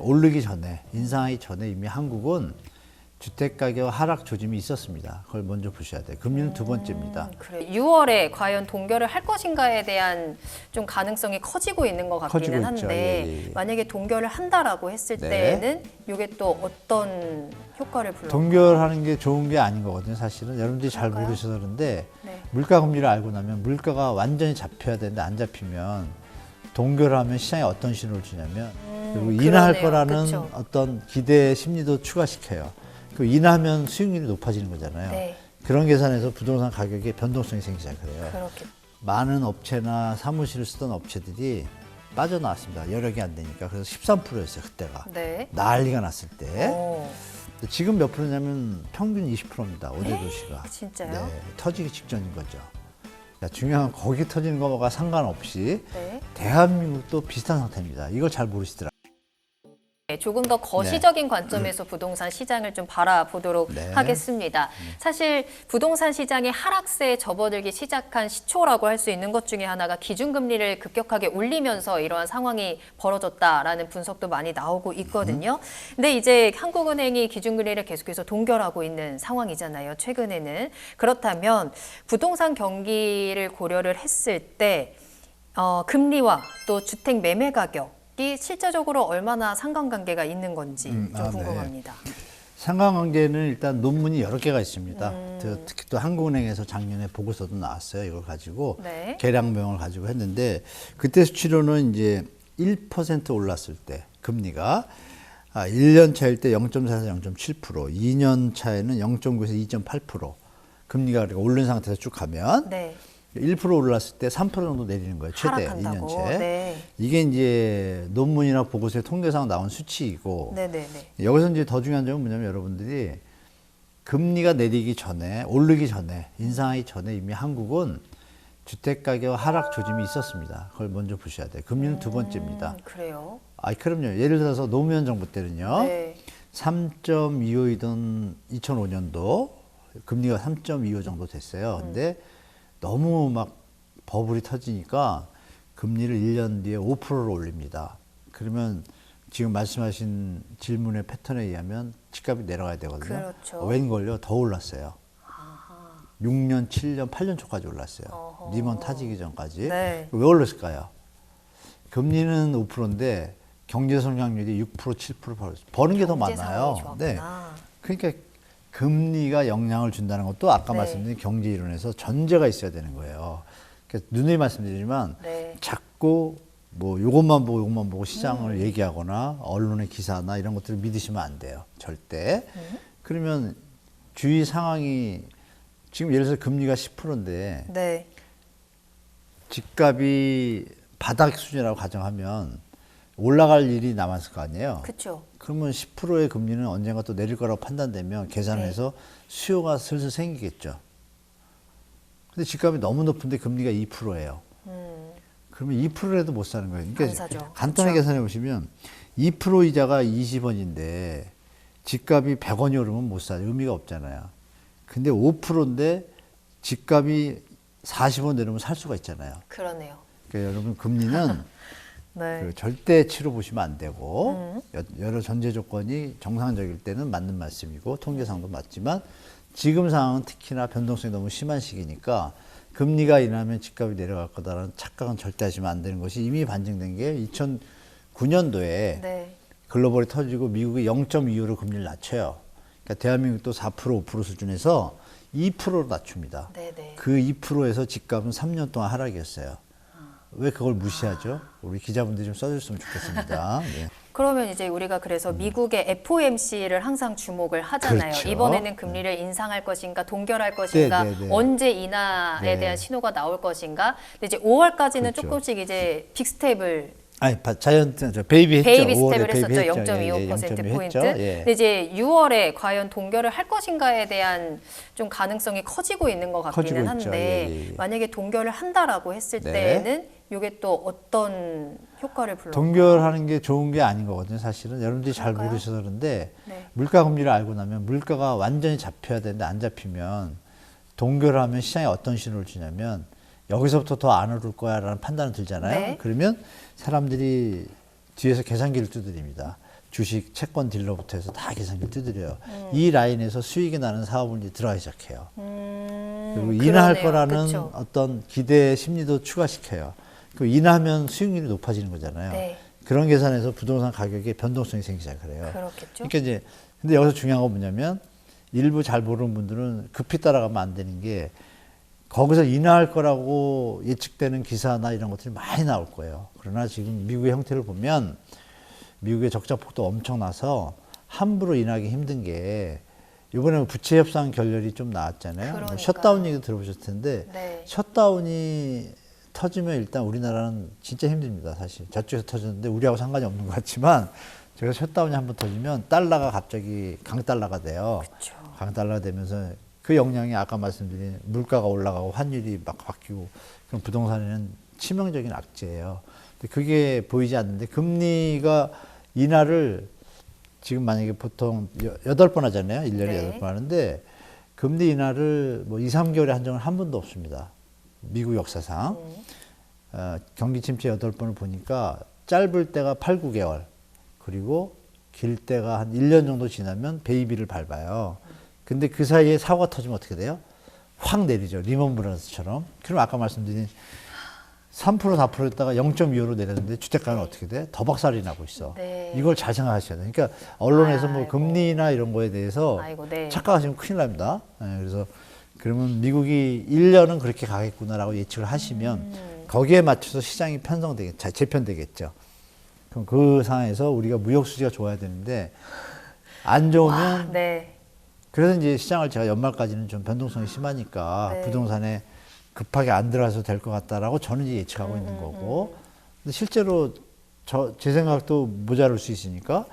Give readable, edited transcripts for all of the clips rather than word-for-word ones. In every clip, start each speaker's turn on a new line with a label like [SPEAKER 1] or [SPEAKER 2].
[SPEAKER 1] 오르기 전에, 인상하기 전에 이미 한국은 주택가격 하락 조짐이 있었습니다. 그걸 먼저 보셔야 돼요. 금리는 두 번째입니다.
[SPEAKER 2] 그래. 6월에 과연 동결을 할 것인가에 대한 좀 가능성이 커지고 있는 것 같기는 한데
[SPEAKER 1] 예.
[SPEAKER 2] 만약에 동결을 한다라고 했을
[SPEAKER 1] 네.
[SPEAKER 2] 때는 이게 또 어떤 효과를 불러올까요?
[SPEAKER 1] 동결하는 게 좋은 게 아닌 거거든요. 사실은 여러분들이 잘
[SPEAKER 2] 그럴까요?
[SPEAKER 1] 모르셔서 그런데
[SPEAKER 2] 네.
[SPEAKER 1] 물가 금리를 알고 나면 물가가 완전히 잡혀야 되는데 안 잡히면 동결하면 시장에 어떤 신호를 주냐면 그리고 인하할
[SPEAKER 2] 그러네요.
[SPEAKER 1] 거라는
[SPEAKER 2] 그쵸.
[SPEAKER 1] 어떤 기대 심리도 추가시켜요. 그 인하하면 수익률이 높아지는 거잖아요.
[SPEAKER 2] 네.
[SPEAKER 1] 그런 계산에서 부동산 가격에 변동성이 생기지 않거든요.
[SPEAKER 2] 그렇게.
[SPEAKER 1] 많은 업체나 사무실을 쓰던 업체들이 빠져나왔습니다. 여력이 안 되니까. 그래서 13%였어요, 그때가.
[SPEAKER 2] 네.
[SPEAKER 1] 난리가 났을 때.
[SPEAKER 2] 오,
[SPEAKER 1] 지금 몇 프로냐면 평균 20%입니다. 5대 도시가.
[SPEAKER 2] 진짜요?
[SPEAKER 1] 네, 터지기 직전인 거죠. 그러니까 중요한 건 거기 터지는 거와 상관없이
[SPEAKER 2] 네.
[SPEAKER 1] 대한민국도 비슷한 상태입니다. 이걸 잘 모르시더라고요.
[SPEAKER 2] 조금 더 거시적인 관점에서 부동산 시장을 좀 바라보도록
[SPEAKER 1] 네.
[SPEAKER 2] 하겠습니다. 사실 부동산 시장이 하락세에 접어들기 시작한 시초라고 할 수 있는 것 중에 하나가 기준금리를 급격하게 올리면서 이러한 상황이 벌어졌다라는 분석도 많이 나오고 있거든요. 근데 이제 한국은행이 기준금리를 계속해서 동결하고 있는 상황이잖아요. 최근에는. 그렇다면 부동산 경기를 고려를 했을 때 금리와 또 주택 매매 가격 이 실제적으로 얼마나 상관관계가 있는 건지 좀
[SPEAKER 1] 네.
[SPEAKER 2] 궁금합니다.
[SPEAKER 1] 상관관계는 일단 논문이 여러 개가 있습니다. 특히 또 한국은행에서 작년에 보고서도 나왔어요. 이걸 가지고
[SPEAKER 2] 네.
[SPEAKER 1] 계량명을 가지고 했는데 그때 수치로는 이제 1% 올랐을 때 금리가 1년 차일 때 0.4에서 0.7%, 2년 차에는 0.9에서 2.8% 금리가 그러니까 오른 상태에서 쭉 가면
[SPEAKER 2] 네.
[SPEAKER 1] 1% 올랐을 때 3% 정도 내리는 거예요. 최대
[SPEAKER 2] 하락한다고.
[SPEAKER 1] 2년째.
[SPEAKER 2] 네.
[SPEAKER 1] 이게 이제 논문이나 보고서의 통계상 나온 수치이고
[SPEAKER 2] 네네네.
[SPEAKER 1] 여기서 이제 더 중요한 점은 뭐냐면 여러분들이 금리가 내리기 전에 오르기 전에 인상하기 전에 이미 한국은 주택가격 하락 조짐이 있었습니다. 그걸 먼저 보셔야 돼요. 금리는 두 번째입니다.
[SPEAKER 2] 그래요?
[SPEAKER 1] 그럼요. 예를 들어서 노무현 정부 때는요.
[SPEAKER 2] 네.
[SPEAKER 1] 3.25이던 2005년도 금리가 3.25 정도 됐어요. 근데 너무 막 버블이 터지니까 금리를 1년 뒤에 5%로 올립니다. 그러면 지금 말씀하신 질문의 패턴에 의하면 집값이 내려가야 되거든요.
[SPEAKER 2] 그렇죠.
[SPEAKER 1] 웬걸요? 더 올랐어요.
[SPEAKER 2] 아하.
[SPEAKER 1] 6년, 7년, 8년 초까지 올랐어요.
[SPEAKER 2] 어허.
[SPEAKER 1] 리먼 타지기 전까지.
[SPEAKER 2] 네.
[SPEAKER 1] 왜 올랐을까요? 금리는 5%인데 경제 성장률이 6%, 7% 버는 게 더
[SPEAKER 2] 경제
[SPEAKER 1] 많아요.
[SPEAKER 2] 상황이
[SPEAKER 1] 네.
[SPEAKER 2] 좋았구나.
[SPEAKER 1] 그러니까 금리가 영향을 준다는 것도 아까
[SPEAKER 2] 네.
[SPEAKER 1] 말씀드린 경제 이론에서 전제가 있어야 되는 거예요. 그러니까 누누이 말씀드리지만
[SPEAKER 2] 네.
[SPEAKER 1] 자꾸 뭐 요것만 보고 시장을 얘기하거나 언론의 기사나 이런 것들을 믿으시면 안 돼요. 절대. 그러면 주위 상황이 지금 예를 들어서 금리가 10%인데
[SPEAKER 2] 네.
[SPEAKER 1] 집값이 바닥 수준이라고 가정하면 올라갈 일이 남았을 거 아니에요.
[SPEAKER 2] 그렇죠.
[SPEAKER 1] 그러면 10%의 금리는 언젠가 또 내릴 거라고 판단되면 계산해서 수요가 슬슬 생기겠죠. 근데 집값이 너무 높은데 금리가 2%예요. 그러면 2%라도 못 사는 거예요. 그러니까
[SPEAKER 2] 안 사죠.
[SPEAKER 1] 간단하게
[SPEAKER 2] 그렇죠.
[SPEAKER 1] 계산해 보시면 2% 이자가 20원인데 집값이 100원이 오르면 못 사요. 의미가 없잖아요. 근데 5%인데 집값이 40원 내리면 살 수가 있잖아요.
[SPEAKER 2] 그러네요.
[SPEAKER 1] 그러니까 여러분 금리는
[SPEAKER 2] 네.
[SPEAKER 1] 그 절대치로 보시면 안 되고 여러 전제 조건이 정상적일 때는 맞는 말씀이고 통계상도 맞지만 지금 상황은 특히나 변동성이 너무 심한 시기니까 금리가 인하면 집값이 내려갈 거다라는 착각은 절대 하시면 안 되는 것이 이미 반증된 게 2009년도에
[SPEAKER 2] 네.
[SPEAKER 1] 글로벌이 터지고 미국이 0.25로 금리를 낮춰요. 그러니까 대한민국도 4%, 5% 수준에서 2%로 낮춥니다.
[SPEAKER 2] 네네.
[SPEAKER 1] 그 2%에서 집값은 3년 동안 하락이었어요. 왜 그걸 무시하죠? 우리 기자분들이 좀 써줬으면 좋겠습니다. 네.
[SPEAKER 2] 그러면 이제 우리가 그래서 미국의 FOMC를 항상 주목을 하잖아요.
[SPEAKER 1] 그렇죠.
[SPEAKER 2] 이번에는 금리를 인상할 것인가, 동결할 것인가,
[SPEAKER 1] 네, 네, 네.
[SPEAKER 2] 언제 인하에
[SPEAKER 1] 네.
[SPEAKER 2] 대한 신호가 나올 것인가. 근데 이제 5월까지는
[SPEAKER 1] 그렇죠.
[SPEAKER 2] 조금씩 이제 빅스텝을
[SPEAKER 1] 자이언트 베이비 했죠.
[SPEAKER 2] 베이비
[SPEAKER 1] 5월에
[SPEAKER 2] 스텝을 했었죠.
[SPEAKER 1] 베이비
[SPEAKER 2] 0.25% 포인트.
[SPEAKER 1] 했죠. 예.
[SPEAKER 2] 근데 이제 6월에 과연 동결을 할 것인가에 대한 좀 가능성이 커지고 있는 것 같기는
[SPEAKER 1] 커지고 있죠.
[SPEAKER 2] 한데
[SPEAKER 1] 예.
[SPEAKER 2] 만약에 동결을 한다라고 했을
[SPEAKER 1] 네.
[SPEAKER 2] 때는 이게 또 어떤 효과를 불러올까요?
[SPEAKER 1] 동결하는 게 좋은 게 아닌 거거든요. 사실은 여러분들이 잘
[SPEAKER 2] 그럴까요?
[SPEAKER 1] 모르셔서 그런데
[SPEAKER 2] 네.
[SPEAKER 1] 물가 금리를 알고 나면 물가가 완전히 잡혀야 되는데 안 잡히면 동결하면 시장에 어떤 신호를 주냐면 여기서부터 더 안 오를 거야라는 판단은 들잖아요.
[SPEAKER 2] 네.
[SPEAKER 1] 그러면 사람들이 뒤에서 계산기를 두드립니다. 주식, 채권 딜러부터 해서 다 계산기를 두드려요. 이 라인에서 수익이 나는 사업을 이제 들어가기 시작해요. 그리고 인하할
[SPEAKER 2] 그러네요.
[SPEAKER 1] 거라는
[SPEAKER 2] 그쵸.
[SPEAKER 1] 어떤 기대 심리도 추가시켜요. 그 인하하면 수익률이 높아지는 거잖아요.
[SPEAKER 2] 네.
[SPEAKER 1] 그런 계산에서 부동산 가격에 변동성이 생기기 시작을 해요.
[SPEAKER 2] 그렇겠죠.
[SPEAKER 1] 그러니까 이제 근데 여기서 중요한 건 뭐냐면 일부 잘 모르는 분들은 급히 따라가면 안 되는 게 거기서 인하할 거라고 예측되는 기사나 이런 것들이 많이 나올 거예요. 그러나 지금 미국의 형태를 보면 미국의 적자 폭도 엄청나서 함부로 인하하기 힘든 게 이번에 부채 협상 결렬이 좀 나왔잖아요. 뭐
[SPEAKER 2] 그러니까요.
[SPEAKER 1] 셧다운 얘기 들어보셨을 텐데
[SPEAKER 2] 네.
[SPEAKER 1] 셧다운이 터지면 일단 우리나라는 진짜 힘듭니다. 사실 저쪽에서 터졌는데 우리하고 상관이 없는 것 같지만 제가 셧다운이 한번 터지면 달러가 갑자기 강달러가 돼요.
[SPEAKER 2] 그렇죠.
[SPEAKER 1] 강달러가 되면서 그 영향이 아까 말씀드린 물가가 올라가고 환율이 막 바뀌고 그럼 부동산에는 치명적인 악재예요. 근데 그게 보이지 않는데 금리가 인하를 지금 만약에 보통 8번 하잖아요. 1년에
[SPEAKER 2] 네.
[SPEAKER 1] 8번 하는데 금리 인하를 뭐 2, 3개월에 한 적은 한 번도 없습니다. 미국 역사상. 경기 침체 8번을 보니까 짧을 때가 8, 9개월 그리고 길 때가 한 1년 정도 지나면 베이비를 밟아요. 근데 그 사이에 사고가 터지면 어떻게 돼요? 확 내리죠. 리먼 브라더스처럼. 그럼 아까 말씀드린 3% 4%였다가 0.25로 내렸는데 주택가는 어떻게 돼? 더 박살이 나고 있어.
[SPEAKER 2] 네.
[SPEAKER 1] 이걸 잘 생각하셔야 돼요. 그러니까 언론에서 뭐
[SPEAKER 2] 아이고.
[SPEAKER 1] 금리나 이런 거에 대해서
[SPEAKER 2] 아이고, 네.
[SPEAKER 1] 착각하시면 큰일 납니다. 그래서 그러면 미국이 1년은 그렇게 가겠구나라고 예측을 하시면 거기에 맞춰서 시장이 편성되겠죠. 재편되겠죠. 그럼 그 상황에서 우리가 무역 수지가 좋아야 되는데 안 좋으면
[SPEAKER 2] 네.
[SPEAKER 1] 그래서 이제 시장을 제가 연말까지는 좀 변동성이 심하니까
[SPEAKER 2] 네.
[SPEAKER 1] 부동산에 급하게 안 들어가서 될 것 같다라고 저는 이제 예측하고 있는 거고. 근데 실제로 제 생각도 모자랄 수 있으니까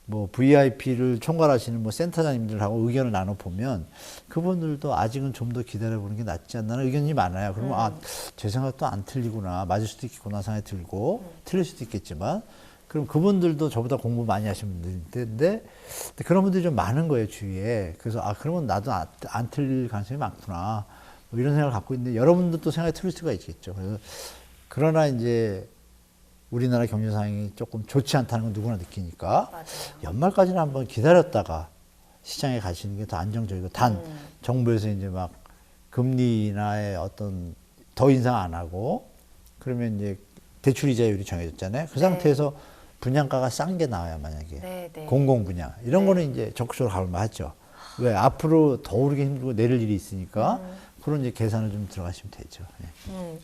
[SPEAKER 1] 뭐 VIP를 총괄하시는 뭐 센터장님들하고 의견을 나눠 보면 그분들도 아직은 좀 더 기다려 보는 게 낫지 않나는 의견이 많아요. 그러면 아, 제 생각도 안 틀리구나. 맞을 수도 있겠구나 생각이 들고 틀릴 수도 있겠지만 그럼 그분들도 저보다 공부 많이 하신 분들인데 그런 분들이 좀 많은 거예요, 주위에. 그래서 아, 그러면 나도 안 틀릴 가능성이 많구나. 뭐 이런 생각을 갖고 있는데 여러분들도 생각이 틀릴 수가 있겠죠. 그래서 그러나 이제 우리나라 경제 상황이 조금 좋지 않다는 건 누구나 느끼니까
[SPEAKER 2] 맞아요.
[SPEAKER 1] 연말까지는 한번 기다렸다가 시장에 가시는 게 더 안정적이고 단 정부에서 이제 막 금리 인하에 어떤 더 인상 안 하고 그러면 이제 대출 이자율이 정해졌잖아요. 그
[SPEAKER 2] 네.
[SPEAKER 1] 상태에서 분양가가 싼 게 나와요, 만약에.
[SPEAKER 2] 네, 네.
[SPEAKER 1] 공공 분양. 이런 거는 이제 적극적으로 가볼 만하죠. 왜? 앞으로 더 오르기 힘들고 내릴 일이 있으니까 그런 이제 계산을 좀 들어가시면 되죠. 네.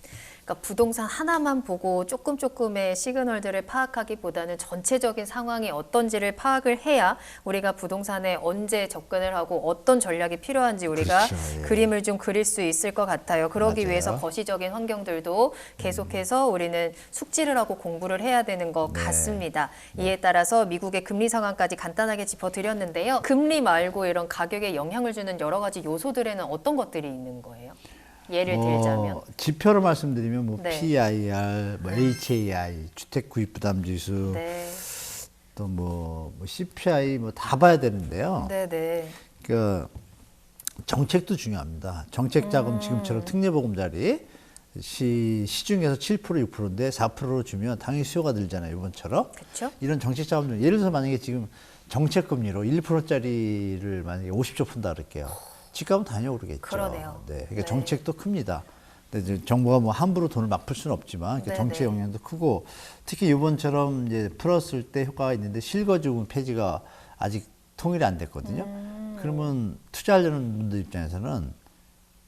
[SPEAKER 2] 그러니까 부동산 하나만 보고 조금의 시그널들을 파악하기보다는 전체적인 상황이 어떤지를 파악을 해야 우리가 부동산에 언제 접근을 하고 어떤 전략이 필요한지 우리가
[SPEAKER 1] 그렇죠, 예.
[SPEAKER 2] 그림을 좀 그릴 수 있을 것 같아요. 그러기
[SPEAKER 1] 맞아요.
[SPEAKER 2] 위해서 거시적인 환경들도 계속해서 우리는 숙지를 하고 공부를 해야 되는 것
[SPEAKER 1] 네.
[SPEAKER 2] 같습니다. 이에 따라서 미국의 금리 상황까지 간단하게 짚어드렸는데요. 금리 말고 이런 가격에 영향을 주는 여러 가지 요소들에는 어떤 것들이 있는 거예요? 예를 들자면
[SPEAKER 1] 지표로 말씀드리면 뭐
[SPEAKER 2] 네.
[SPEAKER 1] PIR, 뭐 HAI, 주택 구입 부담 지수,
[SPEAKER 2] 네,
[SPEAKER 1] 또 뭐 CPI 뭐 다 봐야 되는데요.
[SPEAKER 2] 네, 네.
[SPEAKER 1] 그 정책도 중요합니다. 정책 자금 지금처럼 특례보금자리 시중에서 7% 6%인데 4%로 주면 당연히 수요가 늘잖아요. 이번처럼.
[SPEAKER 2] 그렇죠?
[SPEAKER 1] 이런 정책 자금 중 예를 들어서 만약에 지금 정책 금리로 1%짜리를 만약에 50조 푼다 그럴게요. 집값은 당연히 오르겠죠.
[SPEAKER 2] 그러네요.
[SPEAKER 1] 네, 그러니까
[SPEAKER 2] 네.
[SPEAKER 1] 정책도 큽니다. 근데 이제 정부가 뭐 함부로 돈을 막 풀 수는 없지만
[SPEAKER 2] 네,
[SPEAKER 1] 정책
[SPEAKER 2] 네.
[SPEAKER 1] 영향도 크고 특히 이번처럼 이제 풀었을 때 효과가 있는데 실거주금 폐지가 아직 통일이 안 됐거든요. 그러면 투자하려는 분들 입장에서는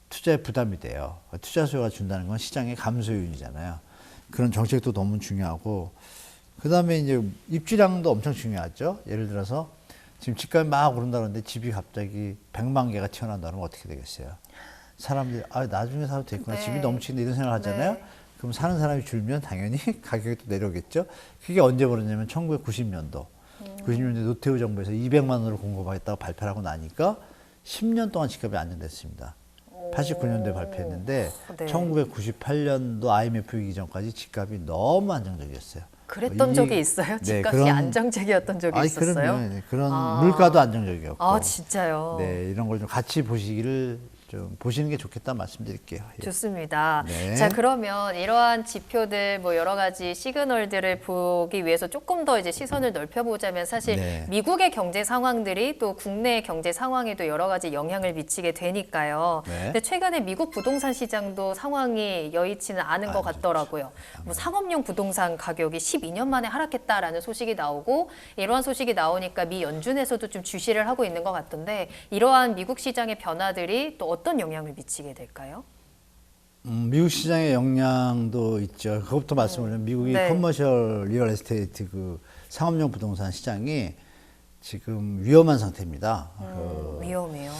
[SPEAKER 1] 투자에 부담이 돼요. 투자 수요가 준다는 건 시장의 감소 요인이잖아요. 그런 정책도 너무 중요하고 그다음에 이제 입주량도 엄청 중요하죠. 예를 들어서 지금 집값이 막 오른다 그러는데 집이 갑자기 100만 개가 튀어나온다 그러면 어떻게 되겠어요? 사람들이 아, 나중에 사도 되겠구나.
[SPEAKER 2] 네.
[SPEAKER 1] 집이 넘치는데 이런 생각을 하잖아요.
[SPEAKER 2] 네.
[SPEAKER 1] 그럼 사는 사람이 줄면 당연히 가격이 또 내려오겠죠. 그게 언제 벌어졌냐면 1990년도. 90년대 노태우 정부에서 200만 원으로 공급하겠다고 발표를 하고 나니까 10년 동안 집값이 안정됐습니다. 89년도에 발표했는데
[SPEAKER 2] 네.
[SPEAKER 1] 1998년도 IMF 위기 전까지 집값이 너무 안정적이었어요.
[SPEAKER 2] 그랬던 적이 있어요? 집값이 안정적이었던 적이 있었어요?
[SPEAKER 1] 그럼요. 네, 그런 물가도 안정적이었고.
[SPEAKER 2] 아, 진짜요?
[SPEAKER 1] 네, 이런 걸 좀 같이 보시기를 좀 보시는 게 좋겠다 말씀드릴게요. 예.
[SPEAKER 2] 좋습니다.
[SPEAKER 1] 네.
[SPEAKER 2] 자, 그러면 이러한 지표들, 뭐 여러 가지 시그널들을 보기 위해서 조금 더 이제 시선을 넓혀보자면 사실
[SPEAKER 1] 네.
[SPEAKER 2] 미국의 경제 상황들이 또 국내 경제 상황에도 여러 가지 영향을 미치게 되니까요.
[SPEAKER 1] 네.
[SPEAKER 2] 근데 최근에 미국 부동산 시장도 상황이 여의치는 않은 것 같더라고요. 뭐 상업용 부동산 가격이 12년 만에 하락했다라는 소식이 나오고 이러한 소식이 나오니까 미 연준에서도 좀 주시를 하고 있는 것 같던데 이러한 미국 시장의 변화들이 또 어떤 영향을 미치게 될까요?
[SPEAKER 1] 미국 시장의 영향도 있죠. 그것부터 말씀드리면 미국이
[SPEAKER 2] 네.
[SPEAKER 1] 커머셜 리얼 에스테이트 그 상업용 부동산 시장이 지금 위험한 상태입니다.
[SPEAKER 2] 위험해요.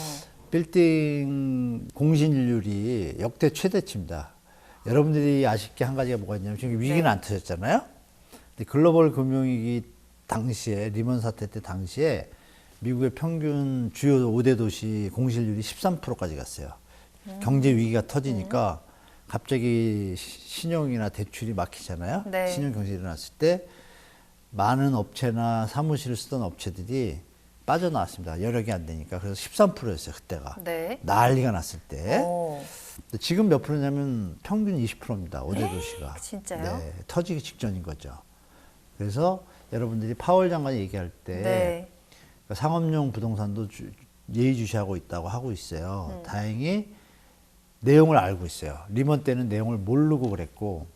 [SPEAKER 1] 빌딩 공실률이 역대 최대치입니다. 여러분들이 아쉽게 한 가지가 뭐가 있냐면 지금 위기는
[SPEAKER 2] 네.
[SPEAKER 1] 안 터졌잖아요. 근데 글로벌 금융위기 당시에 리먼 사태 때 당시에 미국의 평균 주요 5대 도시 공실률이 13%까지 갔어요. 경제 위기가 터지니까 갑자기 신용이나 대출이 막히잖아요.
[SPEAKER 2] 네.
[SPEAKER 1] 신용 경색이 일어났을 때 많은 업체나 사무실을 쓰던 업체들이 빠져나왔습니다. 여력이 안 되니까. 그래서 13%였어요, 그때가.
[SPEAKER 2] 네.
[SPEAKER 1] 난리가 났을 때.
[SPEAKER 2] 오,
[SPEAKER 1] 근데 지금 몇 프로냐면 평균 20%입니다. 5대 도시가.
[SPEAKER 2] 진짜요?
[SPEAKER 1] 네, 터지기 직전인 거죠. 그래서 여러분들이 파월 장관이 얘기할 때
[SPEAKER 2] 네.
[SPEAKER 1] 상업용 부동산도 예의주시하고 있다고 하고 있어요. 다행히 내용을 알고 있어요. 리먼 때는 내용을 모르고 그랬고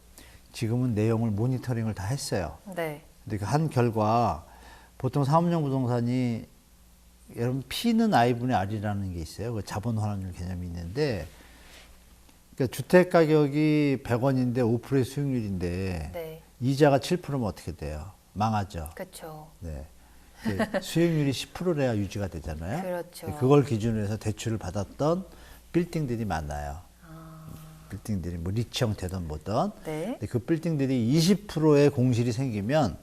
[SPEAKER 1] 지금은 내용을 모니터링을 다 했어요.
[SPEAKER 2] 네.
[SPEAKER 1] 근데 그 한 결과 보통 상업용 부동산이 여러분 P는 I분의 R이라는 게 있어요. 그 자본 환원율 개념이 있는데 그러니까 주택 가격이 100원인데 5%의 수익률인데
[SPEAKER 2] 네.
[SPEAKER 1] 이자가 7%면 어떻게 돼요? 망하죠.
[SPEAKER 2] 그렇죠.
[SPEAKER 1] 네. 수익률이 10%래야 유지가 되잖아요.
[SPEAKER 2] 그렇죠.
[SPEAKER 1] 그걸 기준으로 해서 대출을 받았던 빌딩들이 많아요. 빌딩들이 뭐 리치 형태든 뭐든.
[SPEAKER 2] 네.
[SPEAKER 1] 근데 그 빌딩들이 20%의 공실이 생기면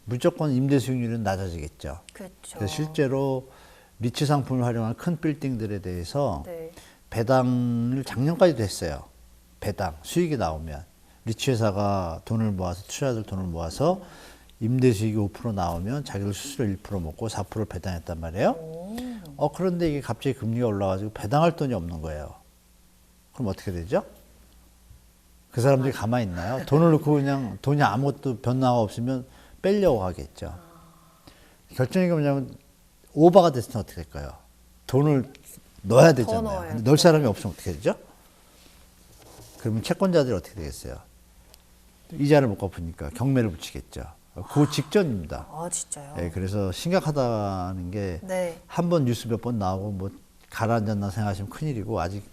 [SPEAKER 1] 무조건 임대 수익률은 낮아지겠죠.
[SPEAKER 2] 그렇죠.
[SPEAKER 1] 그래서 실제로 리치 상품을 활용한 큰 빌딩들에 대해서
[SPEAKER 2] 네.
[SPEAKER 1] 배당을 작년까지도 했어요. 배당 수익이 나오면 리치 회사가 돈을 모아서 투자자들 돈을 모아서 임대 수익이 5% 나오면 자기들 수수료 1% 먹고 4%를 배당했단 말이에요. 그런데 이게 갑자기 금리가 올라가지고 배당할 돈이 없는 거예요. 그럼 어떻게 되죠? 그 사람들이 가만히 있나요? 돈을 넣고 그냥 돈이 아무것도 변화가 없으면 빼려고 하겠죠. 결정이 뭐냐면 오버가 됐을 때 어떻게 될까요? 돈을 넣어야 되잖아요.
[SPEAKER 2] 넣어야죠.
[SPEAKER 1] 근데 넣을 사람이 없으면 어떻게 되죠? 그러면 채권자들이 어떻게 되겠어요? 이자를 못 갚으니까 경매를 붙이겠죠. 그 직전입니다.
[SPEAKER 2] 아, 진짜요?
[SPEAKER 1] 예, 그래서 심각하다는 게
[SPEAKER 2] 네.
[SPEAKER 1] 한 번 뉴스 몇 번 나오고 뭐 가라앉았나 생각하시면 큰일이고 아직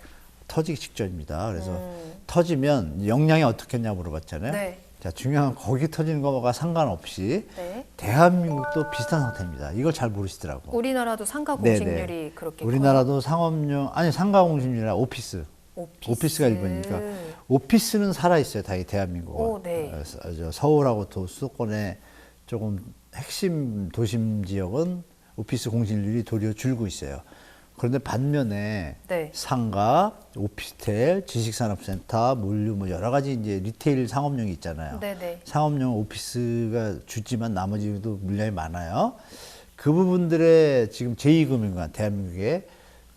[SPEAKER 1] 터지기 직전입니다. 그래서 터지면 역량이 어떻겠냐 물어봤잖아요.
[SPEAKER 2] 네.
[SPEAKER 1] 자, 중요한 건 거기 터지는 거가 상관없이
[SPEAKER 2] 네.
[SPEAKER 1] 대한민국도 비슷한 상태입니다. 이걸 잘 모르시더라고.
[SPEAKER 2] 우리나라도 상가
[SPEAKER 1] 네네.
[SPEAKER 2] 공식률이 그렇게
[SPEAKER 1] 우리나라도 상업용 아니 상가 공실률이 아니라 오피스.
[SPEAKER 2] 커요?
[SPEAKER 1] 오피스가 1번이니까 오피스는 살아 있어요. 다행히 대한민국은.
[SPEAKER 2] 오, 네.
[SPEAKER 1] 서울하고 또 수도권의 조금 핵심 도심 지역은 오피스 공실률이 도리어 줄고 있어요. 그런데 반면에
[SPEAKER 2] 네.
[SPEAKER 1] 상가, 오피스텔, 지식산업센터, 물류 뭐 여러 가지 이제 리테일 상업용이 있잖아요.
[SPEAKER 2] 네네.
[SPEAKER 1] 상업용 오피스가 주지만 나머지도 물량이 많아요. 그 부분들의 지금 제2금융관 대한민국에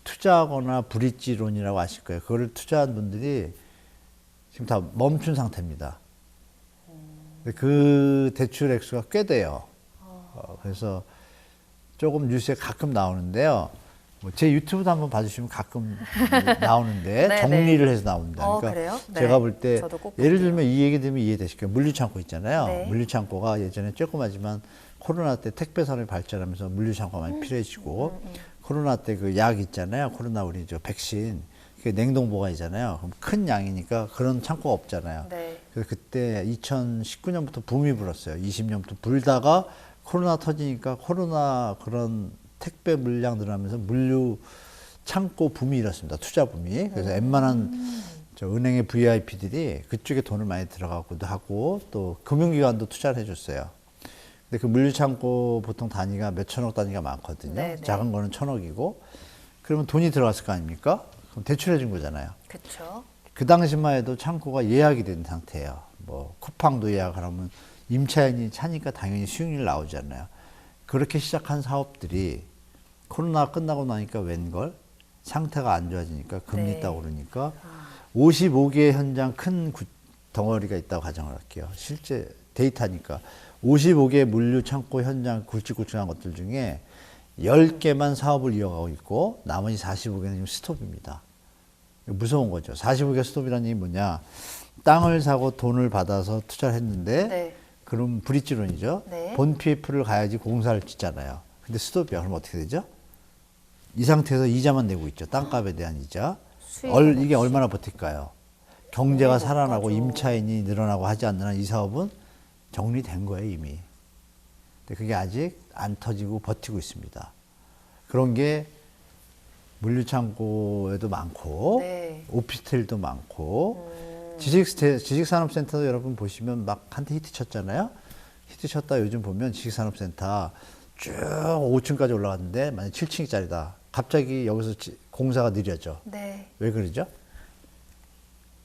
[SPEAKER 1] 투자하거나 브릿지론이라고 아실 거예요. 그거를 투자한 분들이 지금 다 멈춘 상태입니다. 그 대출 액수가 꽤 돼요. 그래서 조금 뉴스에 가끔 나오는데요. 제 유튜브도 한번 봐주시면 가끔 나오는데
[SPEAKER 2] 네,
[SPEAKER 1] 정리를 해서 나옵니다. 그러니까
[SPEAKER 2] 그래요? 네.
[SPEAKER 1] 제가 볼 때
[SPEAKER 2] 저도 꼭
[SPEAKER 1] 예를
[SPEAKER 2] 볼게요.
[SPEAKER 1] 들면 이 얘기 들으면 이해되실 거예요. 물류창고 있잖아요.
[SPEAKER 2] 네.
[SPEAKER 1] 물류창고가 예전에 조그마지만 코로나 때 택배 산업이 발전하면서 물류창고가 많이 필요해지고 코로나 때 그 약 있잖아요. 코로나 우리 저 백신 그게 냉동 보관이잖아요. 그럼 큰 양이니까 그런 창고가 없잖아요.
[SPEAKER 2] 네.
[SPEAKER 1] 그래서 그때 2019년부터 붐이 불었어요. 20년부터 불다가 코로나 터지니까 코로나 그런 택배 물량 늘어나면서 물류 창고 붐이 일었습니다. 투자 붐이. 그래서 웬만한 저 은행의 VIP들이 그쪽에 돈을 많이 들어가고도 하고 또 금융기관도 투자를 해줬어요. 근데 그 물류 창고 보통 단위가 몇천억 단위가 많거든요.
[SPEAKER 2] 네네.
[SPEAKER 1] 작은 거는 천억이고 그러면 돈이 들어갔을 거 아닙니까? 그럼 대출해 준 거잖아요.
[SPEAKER 2] 그렇죠.
[SPEAKER 1] 그 당시만 해도 창고가 예약이 된 상태예요. 뭐 쿠팡도 예약하려면 임차인이 차니까 당연히 수익률 나오잖아요. 그렇게 시작한 사업들이 코로나 끝나고 나니까 웬걸 상태가 안 좋아지니까 금리
[SPEAKER 2] 네.
[SPEAKER 1] 있다고 그러니까 55개 현장 큰 덩어리가 있다고 가정을 할게요. 실제 데이터니까 55개 물류 창고 현장 굵직굵직한 것들 중에 10개만 사업을 이어가고 있고 나머지 45개는 지금 스톱입니다. 무서운 거죠. 45개 스톱이라는 얘기 뭐냐. 땅을 사고 돈을 받아서 투자를 했는데
[SPEAKER 2] 네.
[SPEAKER 1] 그럼 브릿지론이죠.
[SPEAKER 2] 네.
[SPEAKER 1] 본 PF를 가야지 공사를 짓잖아요. 근데 스톱이야. 그럼 어떻게 되죠? 이 상태에서 이자만 내고 있죠. 땅값에 대한 이자.
[SPEAKER 2] 수익은
[SPEAKER 1] 이게
[SPEAKER 2] 없이.
[SPEAKER 1] 얼마나 버틸까요? 경제가
[SPEAKER 2] 못
[SPEAKER 1] 살아나고
[SPEAKER 2] 가죠.
[SPEAKER 1] 임차인이 늘어나고 하지 않는 한 이 사업은 정리된 거예요, 이미. 근데 그게 아직 안 터지고 버티고 있습니다. 그런 게 물류창고에도 많고
[SPEAKER 2] 네.
[SPEAKER 1] 오피스텔도 많고 지식산업센터도 여러분 보시면 막 한테 히트 쳤잖아요. 히트 쳤다 요즘 보면 지식산업센터 쭉 5층까지 올라갔는데 만약 7층짜리다. 갑자기 여기서 공사가 느려져.
[SPEAKER 2] 네.
[SPEAKER 1] 왜 그러죠?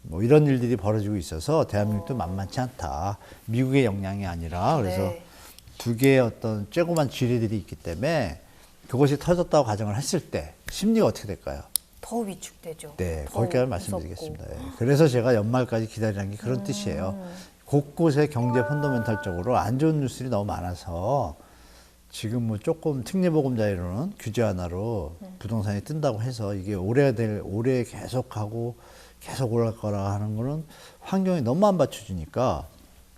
[SPEAKER 1] 뭐 이런 일들이 벌어지고 있어서 대한민국도 만만치 않다. 미국의 영향이 아니라 그래서
[SPEAKER 2] 네.
[SPEAKER 1] 두 개의 어떤 쬐고만 쥐레들이 있기 때문에 그것이 터졌다고 가정을 했을 때 심리가 어떻게 될까요?
[SPEAKER 2] 더 위축되죠.
[SPEAKER 1] 네,
[SPEAKER 2] 더
[SPEAKER 1] 거기까지
[SPEAKER 2] 무섭고.
[SPEAKER 1] 말씀드리겠습니다. 예. 그래서 제가 연말까지 기다리라는 게 그런 뜻이에요. 곳곳에 경제 펀더멘탈적으로 안 좋은 뉴스들이 너무 많아서 지금 뭐 조금 특례보금자리로는 규제 하나로 부동산이 뜬다고 해서 이게 올해 계속하고 계속 올라갈 거라 하는 거는 환경이 너무 안 받쳐주니까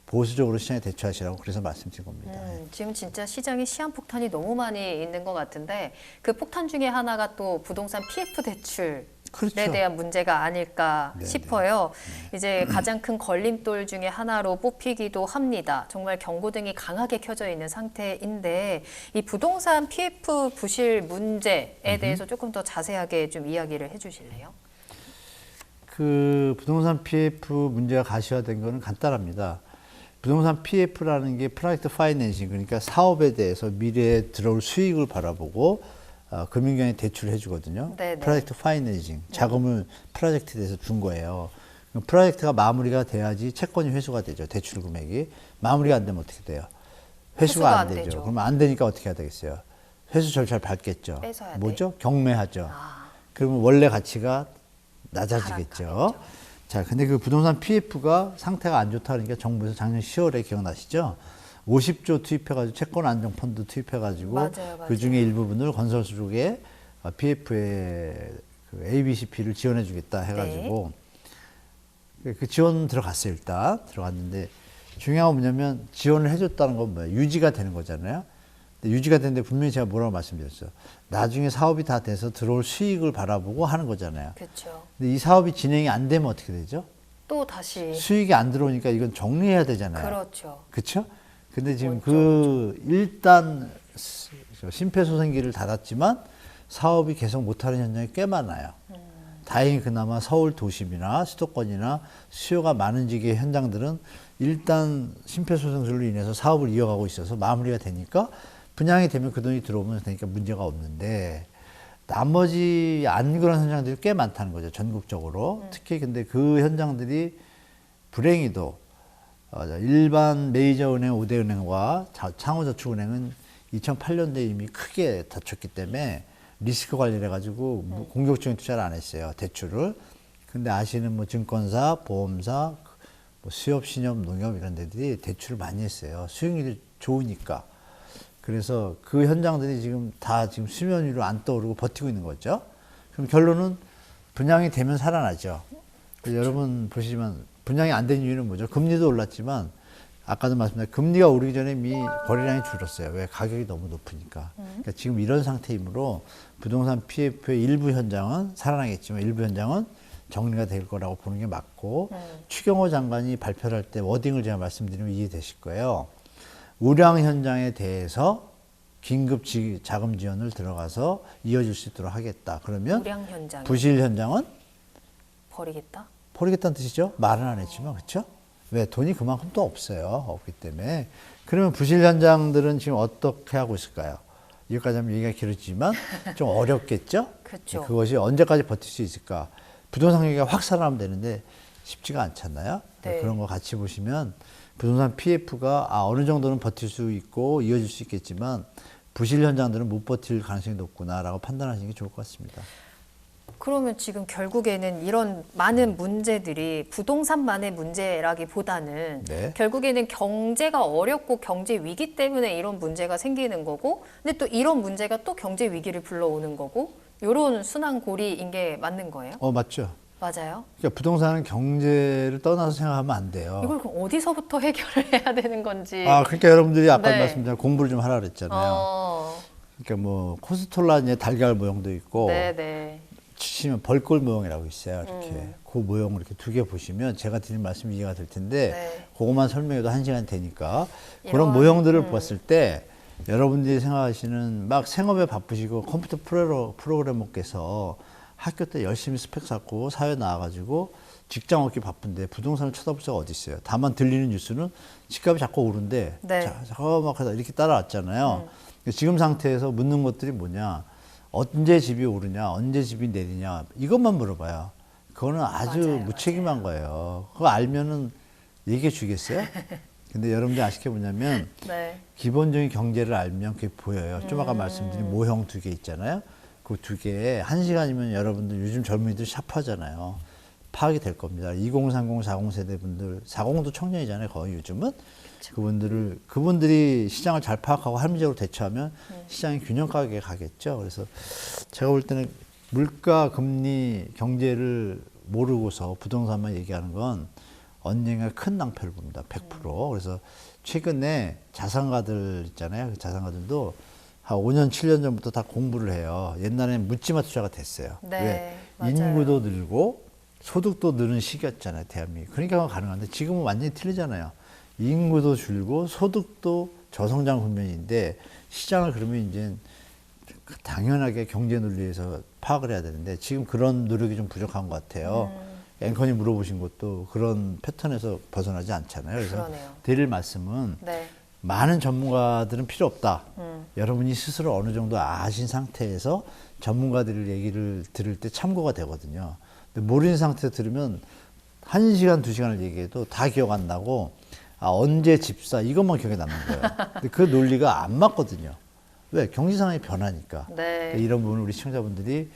[SPEAKER 1] 보수적으로 시장에 대처하시라고 그래서 말씀드린 겁니다.
[SPEAKER 2] 지금 진짜 시장에 시한폭탄이 너무 많이 있는 것 같은데 그 폭탄 중에 하나가 또 부동산 PF 대출에
[SPEAKER 1] 그렇죠.
[SPEAKER 2] 대한 문제가 아닐까
[SPEAKER 1] 네네.
[SPEAKER 2] 싶어요. 이제 가장 큰 걸림돌 중에 하나로 뽑히기도 합니다. 정말 경고등이 강하게 켜져 있는 상태인데 이 부동산 PF 부실 문제에 대해서 조금 더 자세하게 좀 이야기를 해주실래요?
[SPEAKER 1] 그 부동산 PF 문제가 가시화된 거는 간단합니다. 부동산 PF라는 게 프로젝트 파이낸싱, 그러니까 사업에 대해서 미래에 들어올 수익을 바라보고 금융기관에 대출을 해주거든요.
[SPEAKER 2] 네네.
[SPEAKER 1] 프로젝트 파이낸싱, 자금을 프로젝트에 대해서 준 거예요. 그럼 프로젝트가 마무리가 돼야지 채권이 회수가 되죠. 대출 금액이. 마무리가 안 되면 어떻게 돼요? 회수가 안 되죠. 그러면 안 되니까 어떻게 해야 되겠어요? 회수 절차를 밟겠죠.
[SPEAKER 2] 뺏어야 돼.
[SPEAKER 1] 뭐죠? 경매하죠.
[SPEAKER 2] 아.
[SPEAKER 1] 그러면 원래 가치가 낮아지겠죠.
[SPEAKER 2] 하락하겠죠.
[SPEAKER 1] 자, 근데 그 부동산 PF가 상태가 안 좋다 그러니까 정부에서 작년 10월에 기억나시죠? 50조 투입해가지고 채권 안정 펀드 투입해가지고
[SPEAKER 2] 맞아요.
[SPEAKER 1] 그 중에 일부분을 건설수 쪽에 PF에 그 ABCP를 지원해주겠다 해가지고 그 지원 들어갔어요. 일단 들어갔는데 중요한 건 뭐냐면 지원을 해줬다는 건 뭐예요? 유지가 되는 거잖아요. 근데 유지가 되는데 분명히 제가 뭐라고 말씀드렸어요. 나중에 사업이 다 돼서 들어올 수익을 바라보고 하는 거잖아요.
[SPEAKER 2] 그렇죠.
[SPEAKER 1] 근데 이 사업이 진행이 안 되면 어떻게 되죠?
[SPEAKER 2] 또 다시
[SPEAKER 1] 수익이 안 들어오니까 이건 정리해야 되잖아요.
[SPEAKER 2] 그렇죠.
[SPEAKER 1] 그렇죠? 근데 지금
[SPEAKER 2] 그렇죠.
[SPEAKER 1] 일단 심폐소생기를 닫았지만 사업이 계속 못하는 현장이 꽤 많아요. 다행히 그나마 서울 도심이나 수도권이나 수요가 많은 지역의 현장들은 일단 심폐소생술로 인해서 사업을 이어가고 있어서 마무리가 되니까 분양이 되면 그 돈이 들어오면 되니까 문제가 없는데 나머지 안 그런 현장들이 꽤 많다는 거죠. 전국적으로. 특히 근데 그 현장들이 불행히도 일반 메이저 은행 5대 은행과 창호저축은행은 2008년도에 이미 크게 다쳤기 때문에 리스크 관리를 해가지고 공격적인 투자를 안 했어요. 대출을. 근데 아시는 뭐 증권사, 보험사, 뭐 수협, 신협, 농협 이런 데들이 대출을 많이 했어요. 수익률이 좋으니까. 그래서 그 현장들이 지금 다 지금 수면 위로 안 떠오르고 버티고 있는 거죠. 그럼 결론은 분양이 되면 살아나죠. 그래서 여러분 보시지만 분양이 안 된 이유는 뭐죠? 금리도 올랐지만 아까도 말씀드린 금리가 오르기 전에 이미 거래량이 줄었어요. 왜? 가격이 너무 높으니까. 그러니까 지금 이런 상태이므로 부동산 PF의 일부 현장은 살아나겠지만 일부 현장은 정리가 될 거라고 보는 게 맞고 추경호 장관이 발표를 할 때 워딩을 제가 말씀드리면 이해되실 거예요. 우량 현장에 대해서 긴급 자금 지원을 들어가서 이어질 수 있도록 하겠다. 그러면
[SPEAKER 2] 우량 현장
[SPEAKER 1] 부실 현장은
[SPEAKER 2] 버리겠다.
[SPEAKER 1] 버리겠다는 뜻이죠. 말은 안 했지만 그렇죠? 왜? 돈이 그만큼 또 없어요. 없기 때문에. 그러면 부실 현장들은 지금 어떻게 하고 있을까요? 여기까지 하면 얘기가 길어지지만 좀 어렵겠죠?
[SPEAKER 2] 그렇죠.
[SPEAKER 1] 그것이 언제까지 버틸 수 있을까? 부동산 경기가 확 살아나면 되는데 쉽지가 않잖아요.
[SPEAKER 2] 네.
[SPEAKER 1] 그런 거 같이 보시면 부동산 PF가 어느 정도는 버틸 수 있고 이어질 수 있겠지만 부실 현장들은 못 버틸 가능성이 높구나라고 판단하시는 게 좋을 것 같습니다.
[SPEAKER 2] 그러면 지금 결국에는 이런 많은 문제들이 부동산만의 문제라기보다는
[SPEAKER 1] 네.
[SPEAKER 2] 결국에는 경제가 어렵고 경제 위기 때문에 이런 문제가 생기는 거고, 근데 또 이런 문제가 또 경제 위기를 불러오는 거고, 이런 순환고리인 게 맞는 거예요?
[SPEAKER 1] 맞죠.
[SPEAKER 2] 맞아요.
[SPEAKER 1] 그러니까 부동산은 경제를 떠나서 생각하면 안 돼요.
[SPEAKER 2] 이걸 그럼 어디서부터 해결을 해야 되는 건지.
[SPEAKER 1] 그러니까 여러분들이 아까
[SPEAKER 2] 네.
[SPEAKER 1] 말씀드린 공부를 좀 하라 그랬잖아요. 그러니까 뭐 코스톨라니의 달걀 모형도 있고
[SPEAKER 2] 네네.
[SPEAKER 1] 치시면 벌꿀 모형이라고 있어요. 이렇게 그 모형을 이렇게 두 개 보시면 제가 드린 말씀 이해가 될 텐데
[SPEAKER 2] 네.
[SPEAKER 1] 그것만 설명해도 1시간 되니까
[SPEAKER 2] 이런,
[SPEAKER 1] 그런 모형들을 봤을 때 여러분들이 생각하시는 막 생업에 바쁘시고 컴퓨터 프로그래머께서 학교 때 열심히 스펙 쌓고 사회 나와가지고 직장 얻기 바쁜데 부동산을 쳐다볼 수가 어디 있어요. 다만 들리는 뉴스는 집값이 자꾸 오른데
[SPEAKER 2] 네.
[SPEAKER 1] 저거 막 하다 이렇게 따라왔잖아요. 지금 상태에서 묻는 것들이 뭐냐, 언제 집이 오르냐, 언제 집이 내리냐, 이것만 물어봐요. 그거는 아주
[SPEAKER 2] 맞아요,
[SPEAKER 1] 무책임한 거예요. 그거 알면은 얘기해 주겠어요? 근데 여러분들이 아실 게 뭐냐면
[SPEAKER 2] 네.
[SPEAKER 1] 기본적인 경제를 알면 그게 보여요. 좀 아까 말씀드린 모형 두 개 있잖아요. 그 두 개에 1시간이면 여러분들 요즘 젊은이들 샤프하잖아요. 파악이 될 겁니다. 2030, 40 세대 분들, 40도 청년이잖아요. 거의 요즘은. 그분들이 시장을 잘 파악하고 합리적으로 대처하면 시장이 균형 가게 가겠죠. 그래서 제가 볼 때는 물가, 금리, 경제를 모르고서 부동산만 얘기하는 건 언젠가 큰 낭패를 봅니다. 100%. 그래서 최근에 자산가들 있잖아요. 그 자산가들도 한 5년, 7년 전부터 다 공부를 해요. 옛날에는 묻지마 투자가 됐어요.
[SPEAKER 2] 네,
[SPEAKER 1] 왜?
[SPEAKER 2] 맞아요.
[SPEAKER 1] 인구도 늘고 소득도 느는 시기였잖아요. 대한민국. 그러니까 가능한데 지금은 완전히 틀리잖아요. 인구도 줄고 소득도 저성장 국면인데 시장을 그러면 이제 당연하게 경제 논리에서 파악을 해야 되는데 지금 그런 노력이 좀 부족한 것 같아요. 앵커님 물어보신 것도 그런 패턴에서 벗어나지 않잖아요. 그래서
[SPEAKER 2] 그러네요.
[SPEAKER 1] 드릴 말씀은
[SPEAKER 2] 네.
[SPEAKER 1] 많은 전문가들은 필요 없다. 여러분이 스스로 어느 정도 아신 상태에서 전문가들 얘기를 들을 때 참고가 되거든요. 근데 모르는 상태에서 들으면 1시간, 2시간을 얘기해도 다 기억 안 나고 언제 집사 이것만 기억에 남는 거예요. 근데 그 논리가 안 맞거든요. 왜? 경제 상황이 변하니까.
[SPEAKER 2] 네.
[SPEAKER 1] 그러니까 이런 부분을 우리 시청자분들이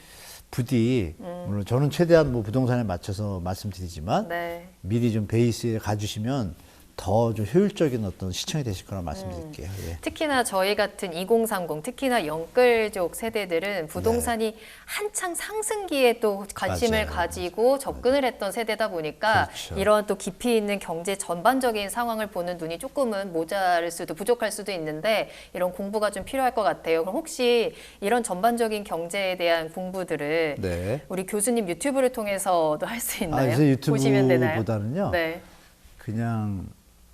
[SPEAKER 1] 부디 물론 저는 최대한 뭐 부동산에 맞춰서 말씀드리지만
[SPEAKER 2] 네.
[SPEAKER 1] 미리 좀 베이스에 가주시면 더 좀 효율적인 어떤 시청이 되실 거라 말씀드릴게요. 예.
[SPEAKER 2] 특히나 저희 같은 2030, 특히나 영끌족 세대들은 부동산이 한창 상승기에 또 관심을
[SPEAKER 1] 맞아요.
[SPEAKER 2] 가지고 접근을 했던 세대다 보니까
[SPEAKER 1] 그렇죠.
[SPEAKER 2] 이런 또 깊이 있는 경제 전반적인 상황을 보는 눈이 조금은 모자랄 수도 부족할 수도 있는데 이런 공부가 좀 필요할 것 같아요. 그럼 혹시 이런 전반적인 경제에 대한 공부들을
[SPEAKER 1] 네.
[SPEAKER 2] 우리 교수님 유튜브를 통해서도 할 수 있나요?
[SPEAKER 1] 그래서
[SPEAKER 2] 보시면 되나요?
[SPEAKER 1] 유튜브보다는요.
[SPEAKER 2] 네.
[SPEAKER 1] 그냥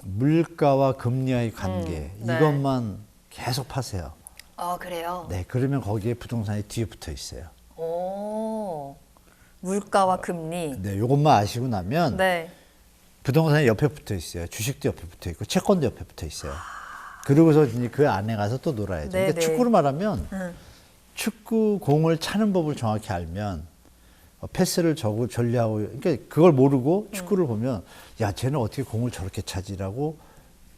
[SPEAKER 1] 물가와 금리와의 관계
[SPEAKER 2] 네.
[SPEAKER 1] 이것만 계속 파세요.
[SPEAKER 2] 그래요?
[SPEAKER 1] 네, 그러면 거기에 부동산이 뒤에 붙어 있어요.
[SPEAKER 2] 오, 물가와 금리.
[SPEAKER 1] 네, 요것만 아시고 나면
[SPEAKER 2] 네.
[SPEAKER 1] 부동산이 옆에 붙어 있어요. 주식도 옆에 붙어 있고 채권도 옆에 붙어 있어요. 그러고서 이제 그 안에 가서 또 놀아야죠.
[SPEAKER 2] 네네.
[SPEAKER 1] 그러니까 축구로 말하면 축구 공을 차는 법을 정확히 알면 패스를 전리하고 그러니까 그걸 모르고 축구를 보면 야 쟤는 어떻게 공을 저렇게 차지라고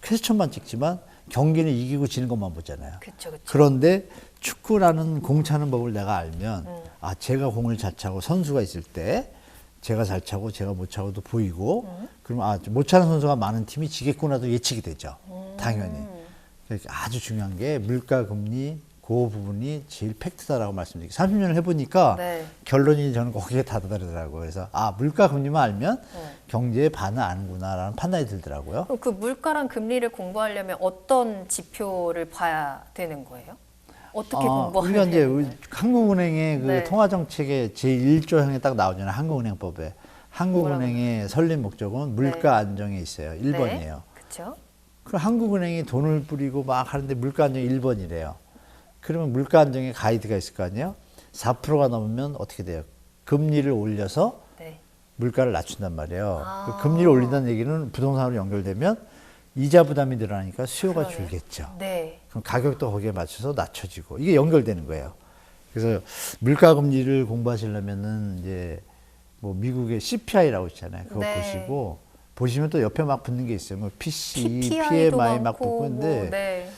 [SPEAKER 1] 퀘스천만 찍지만 경기는 이기고 지는 것만 보잖아요.
[SPEAKER 2] 그쵸, 그쵸.
[SPEAKER 1] 그런데 축구라는 공 차는 법을 내가 알면 제가 공을 잘 차고 선수가 있을 때 제가 잘 차고 제가 못 차고도 보이고 그러면 못 차는 선수가 많은 팀이 지겠구나도 예측이 되죠. 당연히. 그러니까 아주 중요한 게 물가 금리 그 부분이 제일 팩트다라고 말씀드리고 30년을 해보니까
[SPEAKER 2] 네.
[SPEAKER 1] 결론이 저는 거기에 다다르더라고요. 그래서 물가 금리만 알면 경제의 반을 아는구나라는 판단이 들더라고요.
[SPEAKER 2] 그럼 그 물가랑 금리를 공부하려면 어떤 지표를 봐야 되는 거예요? 어떻게 공부하면
[SPEAKER 1] 우리가 이제
[SPEAKER 2] 되는 거예요?
[SPEAKER 1] 한국은행의 그
[SPEAKER 2] 네.
[SPEAKER 1] 통화정책의 제1조형에 딱 나오잖아요. 한국은행법에. 한국은행의 설립 목적은 물가 안정에 있어요. 1번이에요.
[SPEAKER 2] 네. 그렇죠?
[SPEAKER 1] 그럼 한국은행이 돈을 뿌리고 막 하는데 물가 안정이 1번이래요. 그러면 물가 안정에 가이드가 있을 거 아니에요? 4%가 넘으면 어떻게 돼요? 금리를 올려서
[SPEAKER 2] 네.
[SPEAKER 1] 물가를 낮춘단 말이에요. 그 금리를 올린다는 얘기는 부동산으로 연결되면 이자 부담이 늘어나니까 수요가
[SPEAKER 2] 그러네요.
[SPEAKER 1] 줄겠죠.
[SPEAKER 2] 네.
[SPEAKER 1] 그럼 가격도 거기에 맞춰서 낮춰지고 이게 연결되는 거예요. 그래서 물가 금리를 공부하시려면은 이제 뭐 미국의 CPI라고 있잖아요. 그거
[SPEAKER 2] 네.
[SPEAKER 1] 보시면 또 옆에 막 붙는 게 있어요. 뭐 PC,
[SPEAKER 2] PPI도
[SPEAKER 1] PMI 막
[SPEAKER 2] 많고,
[SPEAKER 1] 붙고 있는데
[SPEAKER 2] 네.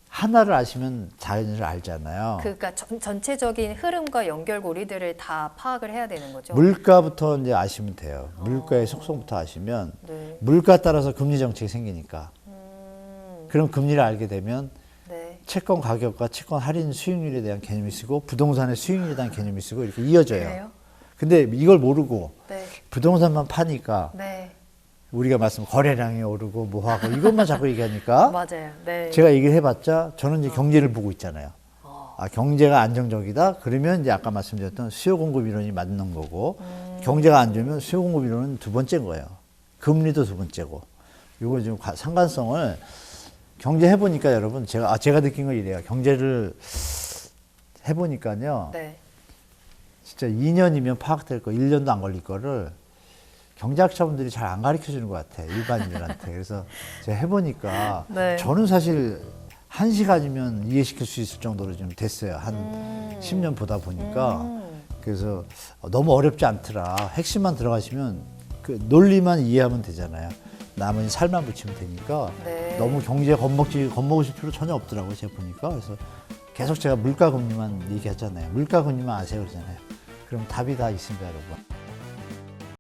[SPEAKER 1] 하나를 아시면 자연을 알잖아요.
[SPEAKER 2] 그러니까 전체적인 흐름과 연결고리들을 다 파악을 해야 되는 거죠.
[SPEAKER 1] 물가부터 이제 아시면 돼요. 물가의 속성부터 아시면
[SPEAKER 2] 네.
[SPEAKER 1] 물가 따라서 금리 정책이 생기니까. 그럼 금리를 알게 되면
[SPEAKER 2] 네.
[SPEAKER 1] 채권 가격과 채권 할인 수익률에 대한 개념이 쓰고 부동산의 수익률에 대한 개념이 쓰고 이렇게 이어져요.
[SPEAKER 2] 그래요?
[SPEAKER 1] 근데 이걸 모르고
[SPEAKER 2] 네.
[SPEAKER 1] 부동산만 파니까
[SPEAKER 2] 네.
[SPEAKER 1] 우리가 말씀 거래량이 오르고 뭐하고 이것만 자꾸 얘기하니까
[SPEAKER 2] 맞아요. 네.
[SPEAKER 1] 제가 얘기를 해봤자 저는 이제 경제를 보고 있잖아요. 아, 경제가 안정적이다? 그러면 이제 아까 말씀드렸던 수요 공급 이론이 맞는 거고 경제가 안 좋으면 수요 공급 이론은 두 번째인 거예요. 금리도 두 번째고. 요거 좀 상관성을 경제 해보니까 여러분 제가 느낀 건 이래요. 경제를 해보니까요.
[SPEAKER 2] 네.
[SPEAKER 1] 진짜 2년이면 파악될 거 1년도 안 걸릴 거를 경제학자분들이 잘 안 가르쳐 주는 것 같아. 일반인들한테. 그래서 제가 해보니까
[SPEAKER 2] 네.
[SPEAKER 1] 저는 사실 1시간이면 이해시킬 수 있을 정도로 좀 됐어요. 한 10년 보다 보니까. 그래서 너무 어렵지 않더라. 핵심만 들어가시면 그 논리만 이해하면 되잖아요. 나머지 살만 붙이면 되니까
[SPEAKER 2] 네.
[SPEAKER 1] 너무 경제에 겁먹으실 필요 전혀 없더라고요. 제가 보니까. 그래서 계속 제가 물가 금리만 얘기하잖아요. 물가 금리만 아세요 그러잖아요. 그럼 답이 다 있습니다, 여러분.